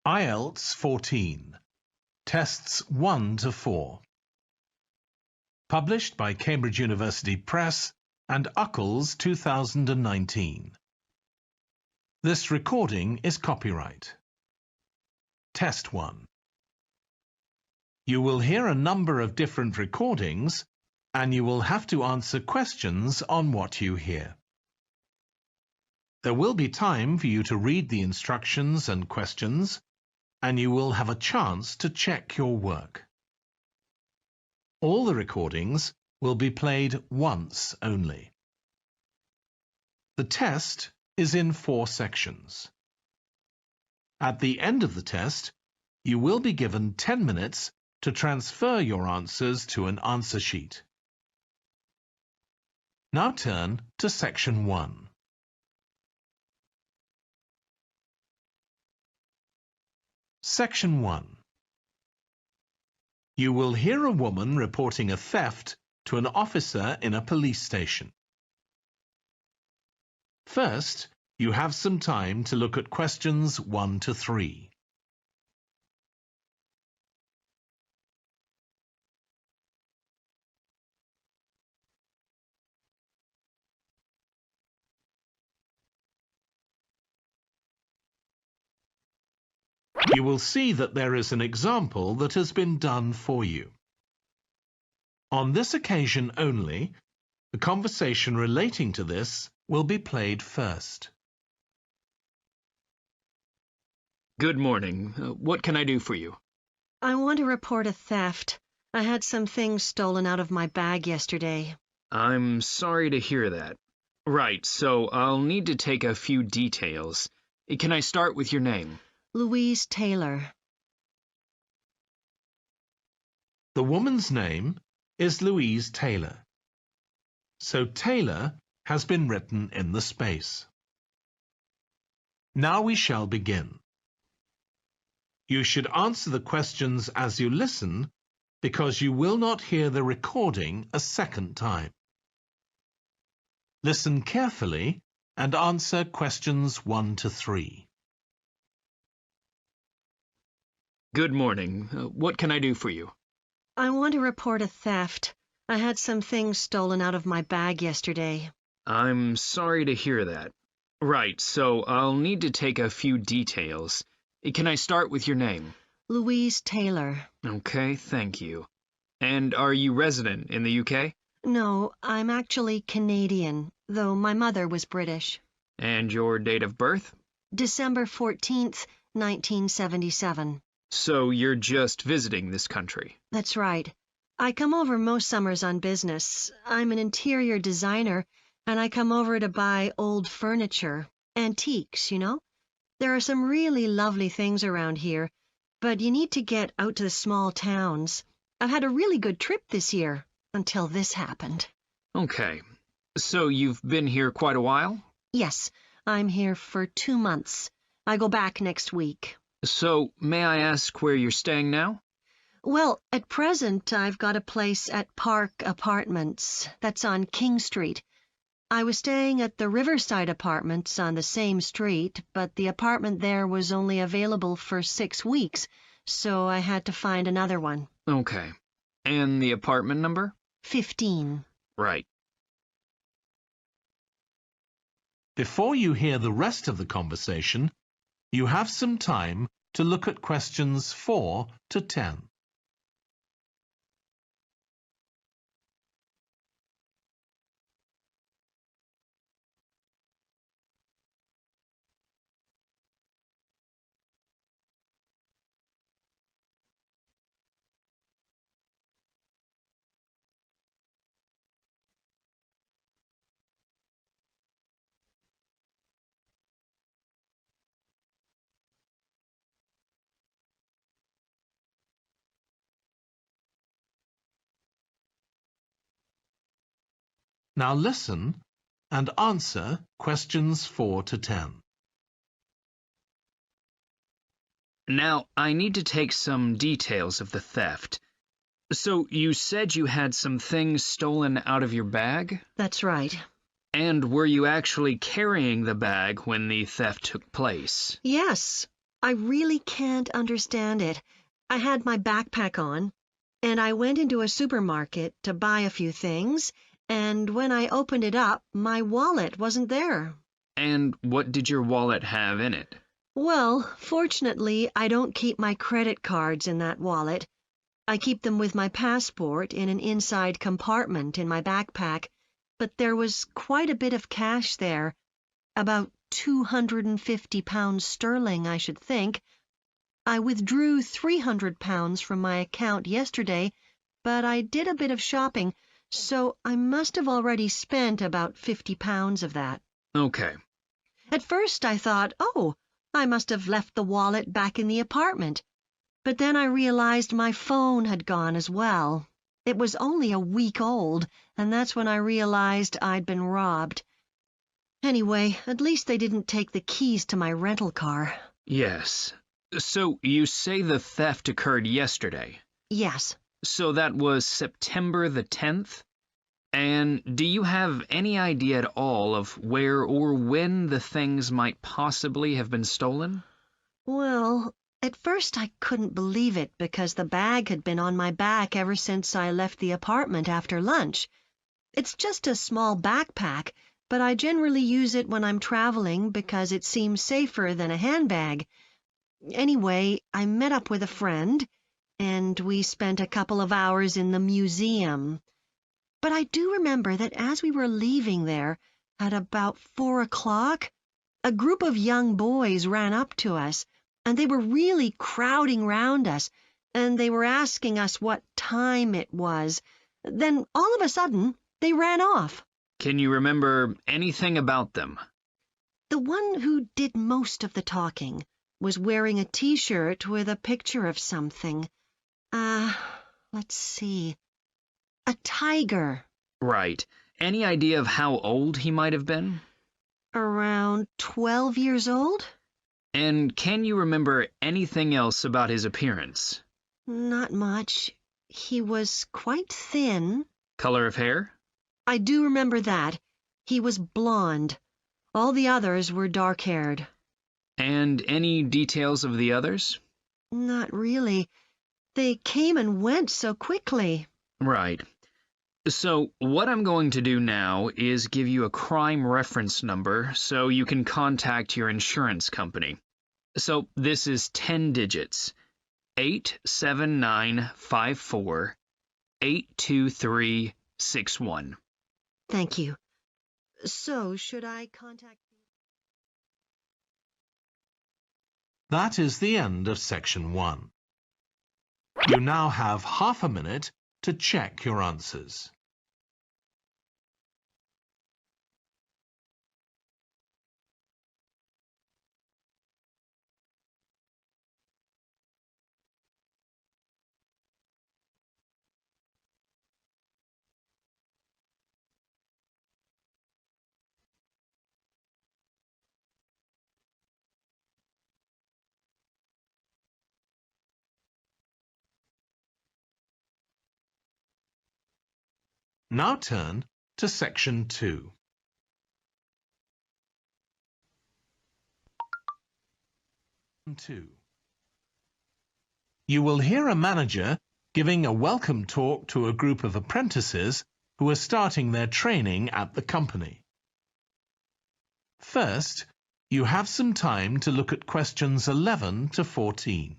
IELTS 14, Tests 1 to 4. Published by Cambridge University Press and Uckles 2019. This recording is copyright. Test 1. You will hear a number of different recordings and you will have to answer questions on what you hear. There will be time for you to read the instructions and questions, and you will have a chance to check your work. All the recordings will be played once only. The test is in 4 sections. At the end of the test, you will be given 10 minutes to transfer your answers to an answer sheet. Now turn to Section 1. Section 1. You will hear a woman reporting a theft to an officer in a police station. First, you have some time to look at questions 1 to 3. You will see that there is an example that has been done for you. On this occasion only, the conversation relating to this will be played first. Good morning. What can I do for you? I want to report a theft. I had some things stolen out of my bag yesterday. I'm sorry to hear that. Right, so I'll need to take a few details. Can I start with your name? Louise Taylor. The woman's name is Louise Taylor. So Taylor has been written in the space. Now we shall begin. You should answer the questions as you listen because you will not hear the recording a second time. Listen carefully and answer questions 1 to 3. Good morning. What can I do for you? I want to report a theft. I had some things stolen out of my bag yesterday. I'm sorry to hear that. Right, so I'll need to take a few details. Can I start with your name? Louise Taylor. Okay, thank you. And are you resident in the UK? No, I'm actually Canadian, though my mother was British. And your date of birth? December 14th, 1977. So you're just visiting this country? That's right. I come over most summers on business. I'm an interior designer, and I come over to buy old furniture, antiques, you know? There are some really lovely things around here, but you need to get out to the small towns. I've had a really good trip this year, until this happened. Okay. So you've been here quite a while? Yes, I'm here for 2 months. I go back next week. So, may I ask where you're staying now? Well, at present, I've got a place at Park Apartments. That's on King Street. I was staying at the Riverside Apartments on the same street, but the apartment there was only available for 6 weeks, so I had to find another one. Okay. And the apartment number? 15. Right. Before you hear the rest of the conversation, you have some time to look at questions 4 to 10. Now listen and answer questions 4 to 10. Now, I need to take some details of the theft. So, you said you had some things stolen out of your bag? That's right. And were you actually carrying the bag when the theft took place? Yes. I really can't understand it. I had my backpack on, and I went into a supermarket to buy a few things, and when I opened it up, my wallet wasn't there. And what did your wallet have in it? Well, fortunately, I don't keep my credit cards in that wallet. I keep them with my passport in an inside compartment in my backpack, but there was quite a bit of cash there, about £250 sterling, I should think. I withdrew £300 from my account yesterday, but I did a bit of shopping, so I must have already spent about £50 of that. Okay. At first I thought, oh, I must have left the wallet back in the apartment. But then I realized my phone had gone as well. It was only a week old, and that's when I realized I'd been robbed. Anyway, at least they didn't take the keys to my rental car. Yes. So you say the theft occurred yesterday? Yes. So that was September the 10th? And do you have any idea at all of where or when the things might possibly have been stolen? Well, at first I couldn't believe it because the bag had been on my back ever since I left the apartment after lunch. It's just a small backpack, but I generally use it when I'm traveling because it seems safer than a handbag. Anyway, I met up with a friend, and we spent a couple of hours in the museum. But I do remember that as we were leaving there, at about 4 o'clock, a group of young boys ran up to us, and they were really crowding round us, and they were asking us what time it was. Then, all of a sudden, they ran off. Can you remember anything about them? The one who did most of the talking was wearing a T-shirt with a picture of something. Let's see. A tiger. Right. Any idea of how old he might have been? Around 12 years old? And can you remember anything else about his appearance? Not much. He was quite thin. Color of hair? I do remember that. He was blonde. All the others were dark-haired. And any details of the others? Not really. They came and went so quickly. Right. So what I'm going to do now is give you a crime reference number so you can contact your insurance company. So this is 10 digits. 87954 82361. Thank you. So, should I contact... That is the end of section 1. You now have half a minute to check your answers. Now turn to section 2. You will hear a manager giving a welcome talk to a group of apprentices who are starting their training at the company. First, you have some time to look at questions 11 to 14.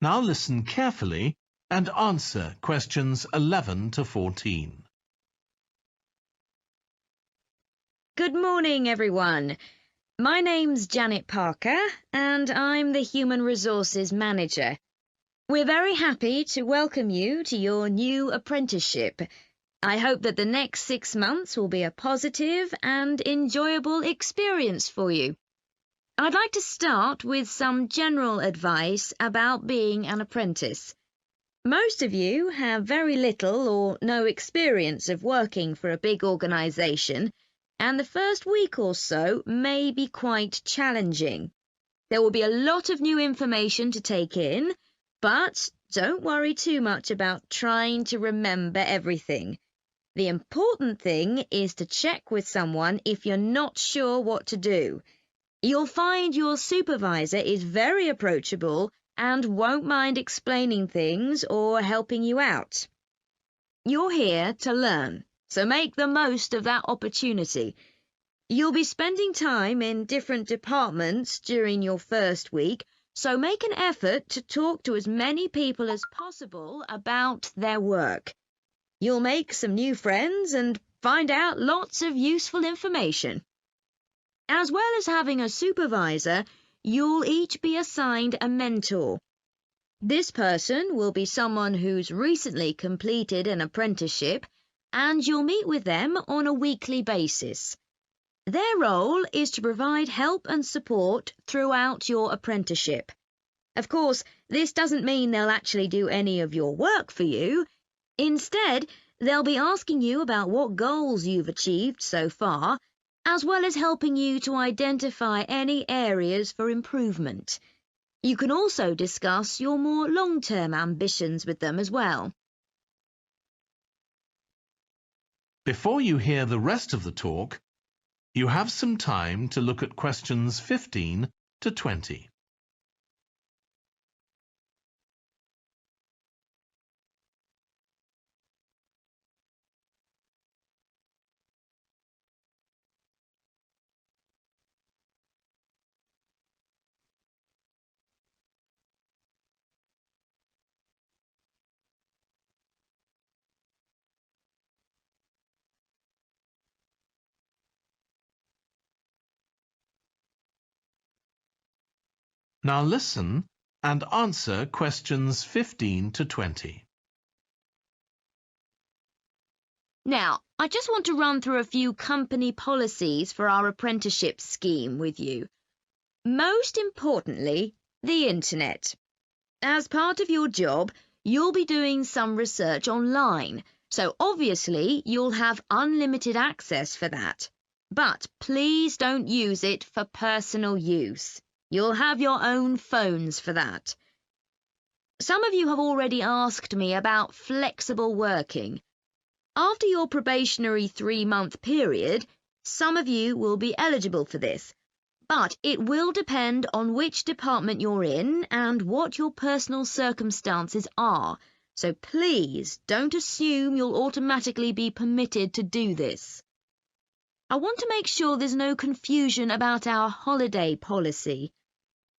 Now listen carefully and answer questions 11 to 14. Good morning, everyone. My name's Janet Parker, and I'm the Human Resources Manager. We're very happy to welcome you to your new apprenticeship. I hope that the next 6 months will be a positive and enjoyable experience for you. I'd like to start with some general advice about being an apprentice. Most of you have very little or no experience of working for a big organisation, and the first week or so may be quite challenging. There will be a lot of new information to take in, but don't worry too much about trying to remember everything. The important thing is to check with someone if you're not sure what to do. You'll find your supervisor is very approachable and won't mind explaining things or helping you out. You're here to learn, so make the most of that opportunity. You'll be spending time in different departments during your first week, so make an effort to talk to as many people as possible about their work. You'll make some new friends and find out lots of useful information. As well as having a supervisor, you'll each be assigned a mentor. This person will be someone who's recently completed an apprenticeship, and you'll meet with them on a weekly basis. Their role is to provide help and support throughout your apprenticeship. Of course, this doesn't mean they'll actually do any of your work for you. Instead, they'll be asking you about what goals you've achieved so far, as well as helping you to identify any areas for improvement. You can also discuss your more long-term ambitions with them as well. Before you hear the rest of the talk, you have some time to look at questions 15 to 20. Now listen and answer questions 15 to 20. Now, I just want to run through a few company policies for our apprenticeship scheme with you. Most importantly, the internet. As part of your job, you'll be doing some research online, so obviously you'll have unlimited access for that. But please don't use it for personal use. You'll have your own phones for that. Some of you have already asked me about flexible working. After your probationary 3-month period, some of you will be eligible for this, but it will depend on which department you're in and what your personal circumstances are, so please don't assume you'll automatically be permitted to do this. I want to make sure there's no confusion about our holiday policy.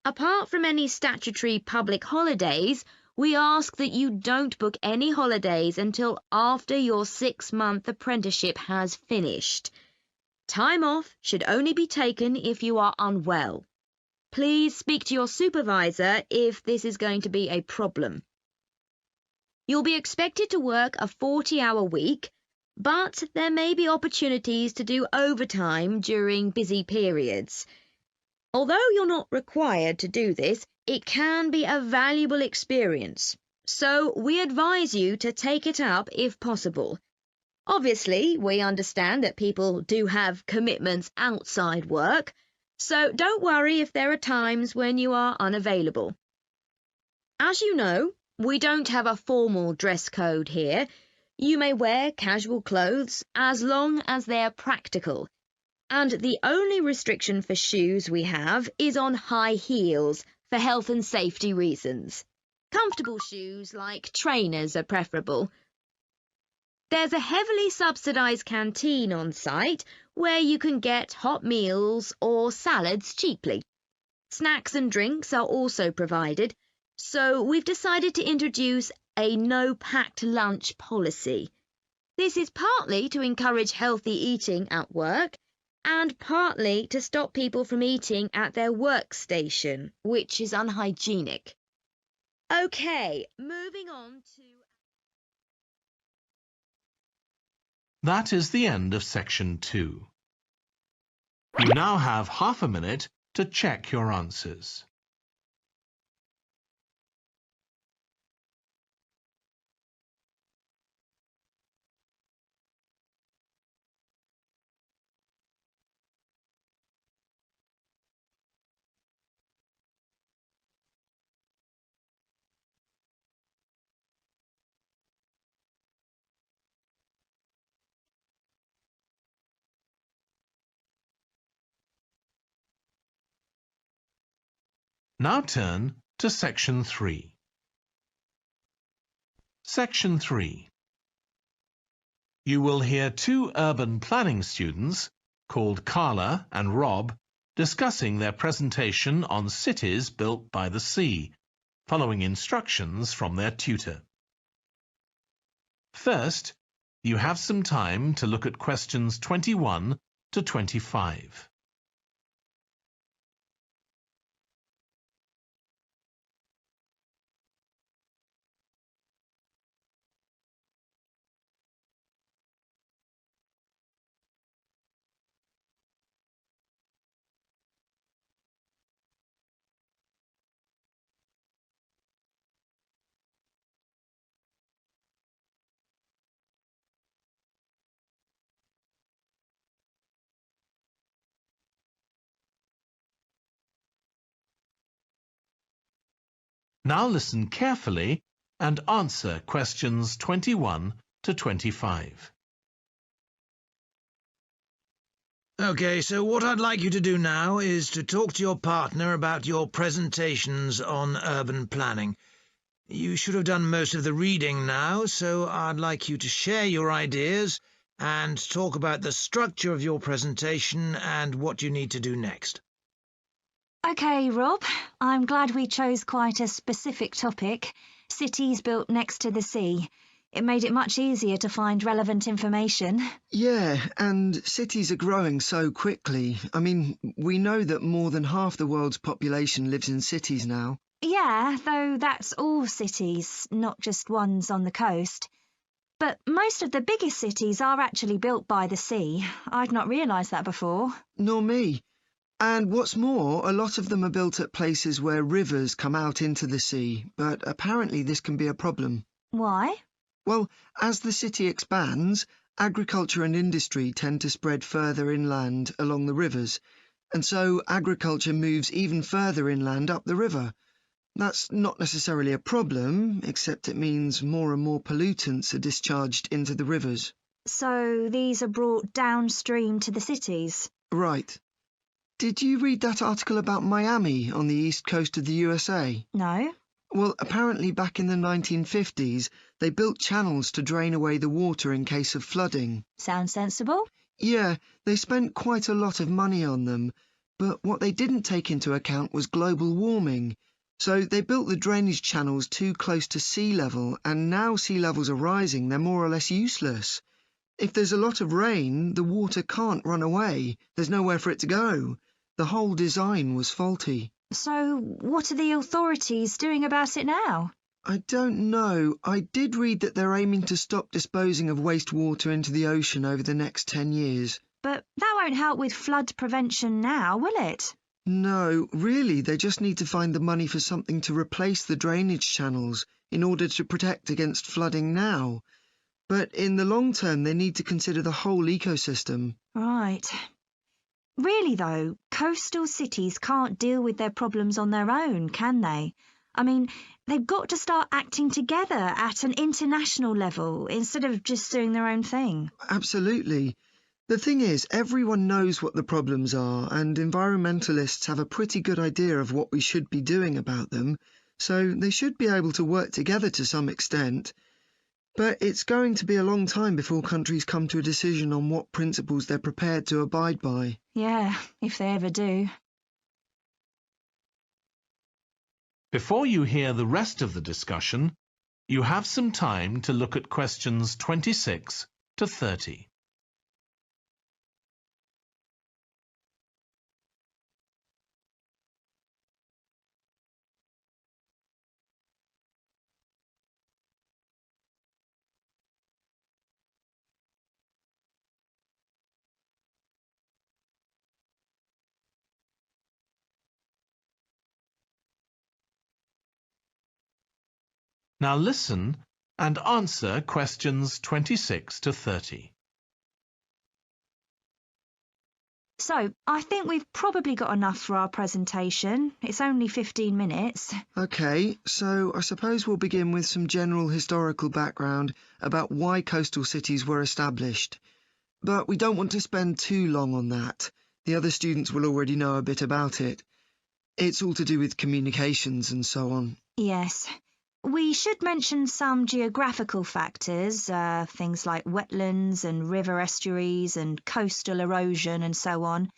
Apart from any statutory public holidays, we ask that you don't book any holidays until after your 6-month apprenticeship has finished. Time off should only be taken if you are unwell. Please speak to your supervisor if this is going to be a problem. You'll be expected to work a 40-hour week, but there may be opportunities to do overtime during busy periods. Although you're not required to do this, it can be a valuable experience, so we advise you to take it up if possible. Obviously, we understand that people do have commitments outside work, so don't worry if there are times when you are unavailable. As you know, we don't have a formal dress code here. You may wear casual clothes as long as they're practical. And the only restriction for shoes we have is on high heels for health and safety reasons. Comfortable shoes like trainers are preferable. There's a heavily subsidised canteen on site where you can get hot meals or salads cheaply. Snacks and drinks are also provided, so we've decided to introduce a no-packed lunch policy. This is partly to encourage healthy eating at work, and partly to stop people from eating at their workstation, which is unhygienic. Okay, moving on to... That is the end of section 2. You now have half a minute to check your answers. Now turn to Section 3. Section 3. You will hear two urban planning students, called Carla and Rob, discussing their presentation on cities built by the sea, following instructions from their tutor. First, you have some time to look at questions 21 to 25. Now listen carefully and answer questions 21 to 25. Okay, so what I'd like you to do now is to talk to your partner about your presentations on urban planning. You should have done most of the reading now, so I'd like you to share your ideas and talk about the structure of your presentation and what you need to do next. OK, Rob, I'm glad we chose quite a specific topic, cities built next to the sea. It made it much easier to find relevant information. Yeah, and cities are growing so quickly. I mean, we know that more than half the world's population lives in cities now. Yeah, though that's all cities, not just ones on the coast. But most of the biggest cities are actually built by the sea. I'd not realised that before. Nor me. And what's more, a lot of them are built at places where rivers come out into the sea, but apparently this can be a problem. Why? Well, as the city expands, agriculture and industry tend to spread further inland along the rivers, and so agriculture moves even further inland up the river. That's not necessarily a problem, except it means more and more pollutants are discharged into the rivers. So these are brought downstream to the cities? Right. Did you read that article about Miami on the east coast of the USA? No. Well, apparently back in the 1950s, they built channels to drain away the water in case of flooding. Sounds sensible. Yeah, they spent quite a lot of money on them, but what they didn't take into account was global warming. So they built the drainage channels too close to sea level, and now sea levels are rising, they're more or less useless. If there's a lot of rain, the water can't run away. There's nowhere for it to go. The whole design was faulty. So what are the authorities doing about it now? I don't know. I did read that they're aiming to stop disposing of wastewater into the ocean over the next 10 years. But that won't help with flood prevention now, will it? No, really, they just need to find the money for something to replace the drainage channels in order to protect against flooding now. But in the long term, they need to consider the whole ecosystem. Right. Really, though, coastal cities can't deal with their problems on their own, can they? I mean, they've got to start acting together at an international level instead of just doing their own thing. Absolutely. The thing is, everyone knows what the problems are, and environmentalists have a pretty good idea of what we should be doing about them, so they should be able to work together to some extent. But it's going to be a long time before countries come to a decision on what principles they're prepared to abide by. Yeah, if they ever do. Before you hear the rest of the discussion, you have some time to look at questions 26 to 30. Now listen and answer questions 26 to 30. So, I think we've probably got enough for our presentation. It's only 15 minutes. OK, so I suppose we'll begin with some general historical background about why coastal cities were established. But we don't want to spend too long on that. The other students will already know a bit about it. It's all to do with communications and so on. Yes. We should mention some geographical factors, things like wetlands and river estuaries and coastal erosion and so on.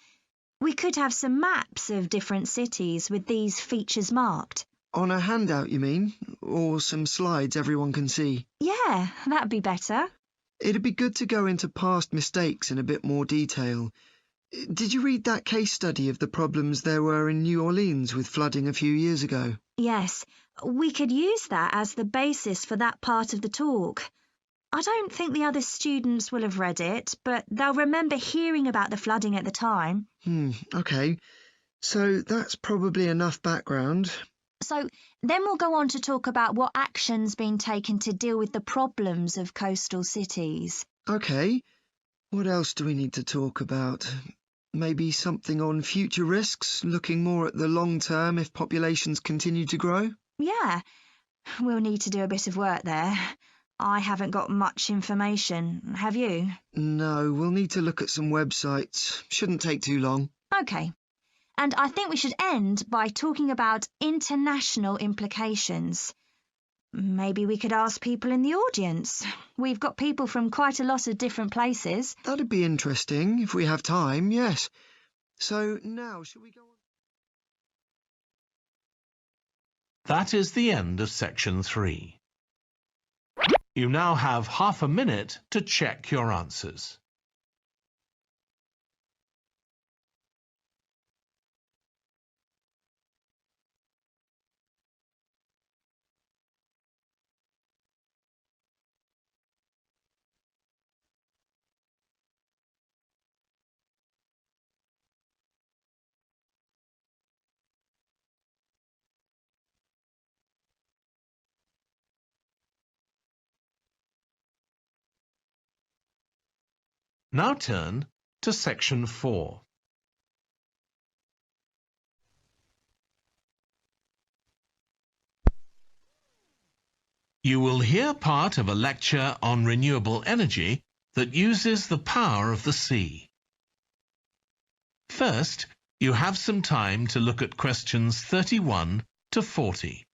We could have some maps of different cities with these features marked. On a handout, you mean? Or some slides everyone can see? Yeah, that'd be better. It'd be good to go into past mistakes in a bit more detail. Did you read that case study of the problems there were in New Orleans with flooding a few years ago? Yes, we could use that as the basis for that part of the talk. I don't think the other students will have read it, but they'll remember hearing about the flooding at the time. Okay. So that's probably enough background. So then we'll go on to talk about what action's been taken to deal with the problems of coastal cities. Okay. What else do we need to talk about? Maybe something on future risks, looking more at the long term if populations continue to grow? Yeah, we'll need to do a bit of work there. I haven't got much information. Have you? No, we'll need to look at some websites. Shouldn't take too long. Okay. And I think we should end by talking about international implications. Maybe we could ask people in the audience. We've got people from quite a lot of different places. That'd be interesting if we have time, yes. So now, shall we go on? That is the end of section 3. You now have half a minute to check your answers. Now turn to section 4. You will hear part of a lecture on renewable energy that uses the power of the sea. First, you have some time to look at questions 31 to 40.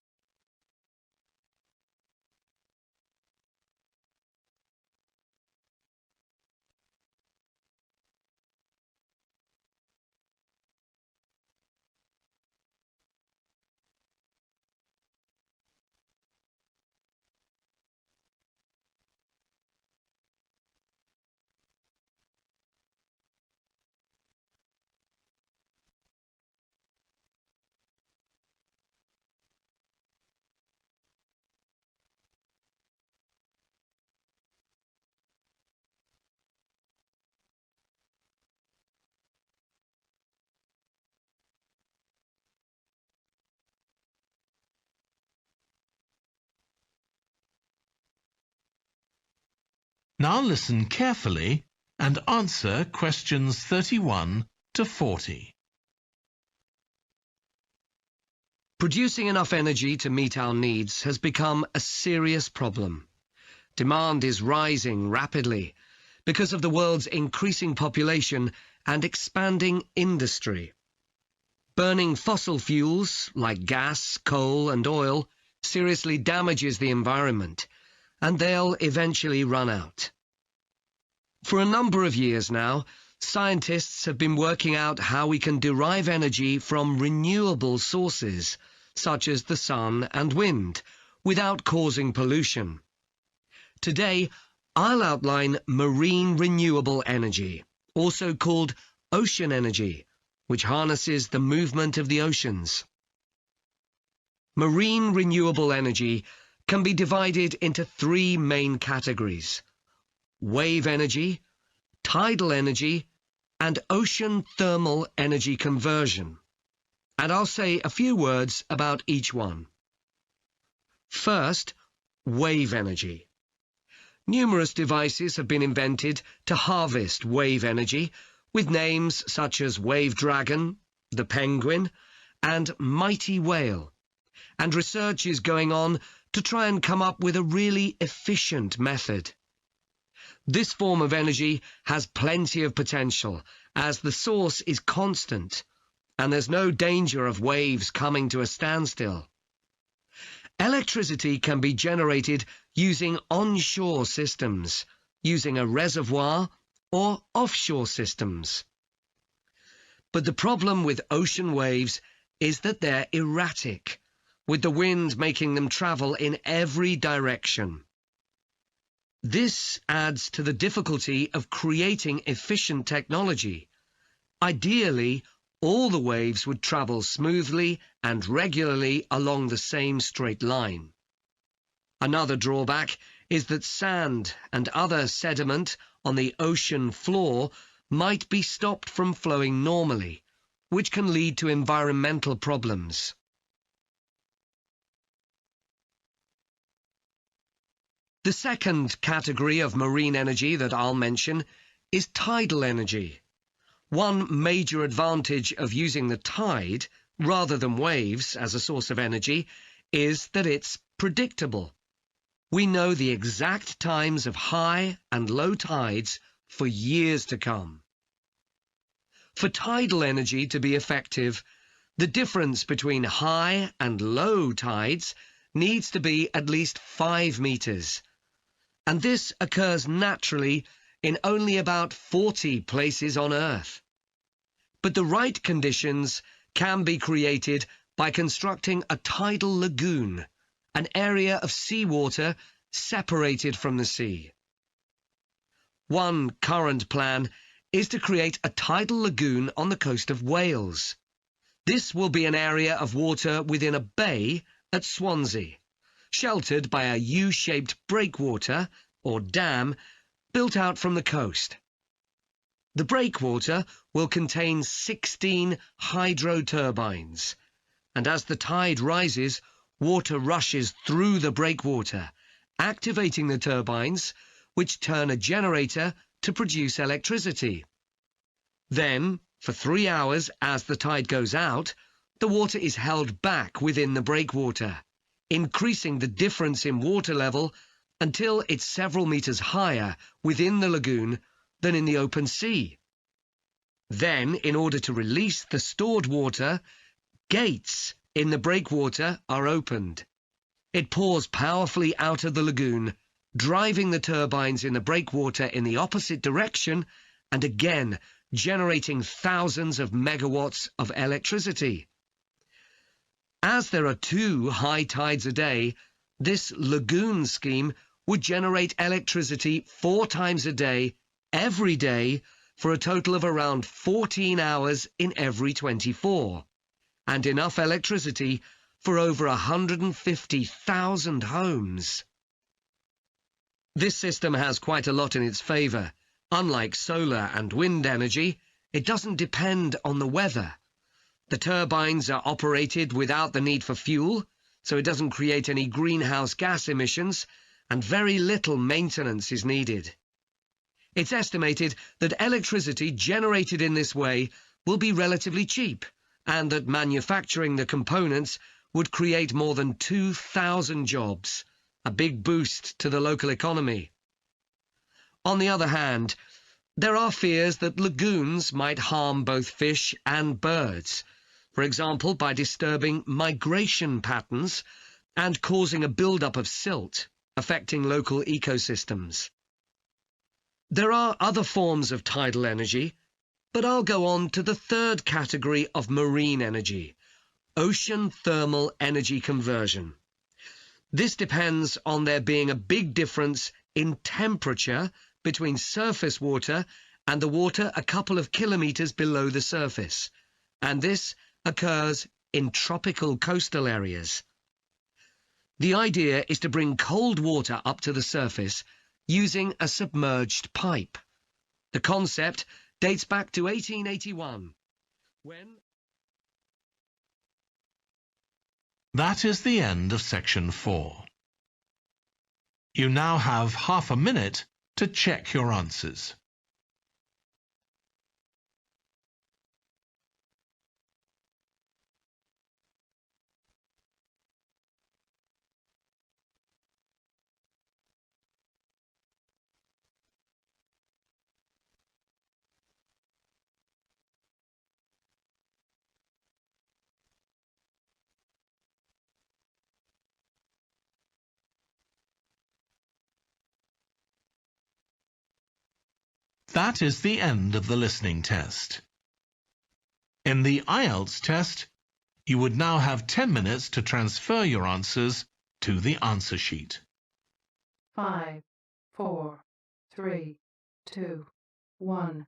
Now listen carefully and answer questions 31 to 40. Producing enough energy to meet our needs has become a serious problem. Demand is rising rapidly because of the world's increasing population and expanding industry. Burning fossil fuels like gas, coal and oil seriously damages the environment, and they'll eventually run out. For a number of years now, scientists have been working out how we can derive energy from renewable sources, such as the sun and wind, without causing pollution. Today, I'll outline marine renewable energy, also called ocean energy, which harnesses the movement of the oceans. Marine renewable energy can be divided into 3 main categories: wave energy, tidal energy, and ocean thermal energy conversion. And I'll say a few words about each one. First, wave energy. Numerous devices have been invented to harvest wave energy, with names such as Wave Dragon, the Penguin, and Mighty Whale. And research is going on to try and come up with a really efficient method. This form of energy has plenty of potential, as the source is constant, and there's no danger of waves coming to a standstill. Electricity can be generated using onshore systems, using a reservoir, or offshore systems. But the problem with ocean waves is that they're erratic, with the wind making them travel in every direction. This adds to the difficulty of creating efficient technology. Ideally, all the waves would travel smoothly and regularly along the same straight line. Another drawback is that sand and other sediment on the ocean floor might be stopped from flowing normally, which can lead to environmental problems. The second category of marine energy that I'll mention is tidal energy. One major advantage of using the tide, rather than waves, as a source of energy, is that it's predictable. We know the exact times of high and low tides for years to come. For tidal energy to be effective, the difference between high and low tides needs to be at least 5 meters. And this occurs naturally in only about 40 places on Earth. But the right conditions can be created by constructing a tidal lagoon, an area of seawater separated from the sea. One current plan is to create a tidal lagoon on the coast of Wales. This will be an area of water within a bay at Swansea, sheltered by a U-shaped breakwater, or dam, built out from the coast. The breakwater will contain 16 hydro turbines, and as the tide rises, water rushes through the breakwater, activating the turbines, which turn a generator to produce electricity. Then, for 3 hours as the tide goes out, the water is held back within the breakwater, increasing the difference in water level until it's several meters higher within the lagoon than in the open sea. Then, in order to release the stored water, gates in the breakwater are opened. It pours powerfully out of the lagoon, driving the turbines in the breakwater in the opposite direction and again generating thousands of megawatts of electricity. As there are 2 high tides a day, this lagoon scheme would generate electricity 4 times a day, every day, for a total of around 14 hours in every 24, and enough electricity for over 150,000 homes. This system has quite a lot in its favour. Unlike solar and wind energy, it doesn't depend on the weather. The turbines are operated without the need for fuel, so it doesn't create any greenhouse gas emissions, and very little maintenance is needed. It's estimated that electricity generated in this way will be relatively cheap, and that manufacturing the components would create more than 2,000 jobs, a big boost to the local economy. On the other hand, there are fears that lagoons might harm both fish and birds, for example by disturbing migration patterns and causing a build-up of silt, affecting local ecosystems. There are other forms of tidal energy, but I'll go on to the third category of marine energy, ocean thermal energy conversion. This depends on there being a big difference in temperature between surface water and the water a couple of kilometres below the surface, and this occurs in tropical coastal areas. The idea is to bring cold water up to the surface using a submerged pipe. The concept dates back to 1881, when... That is the end of section 4. You now have half a minute to check your answers. That is the end of the listening test. In the IELTS test, you would now have 10 minutes to transfer your answers to the answer sheet. 5, 4, 3, 2, 1.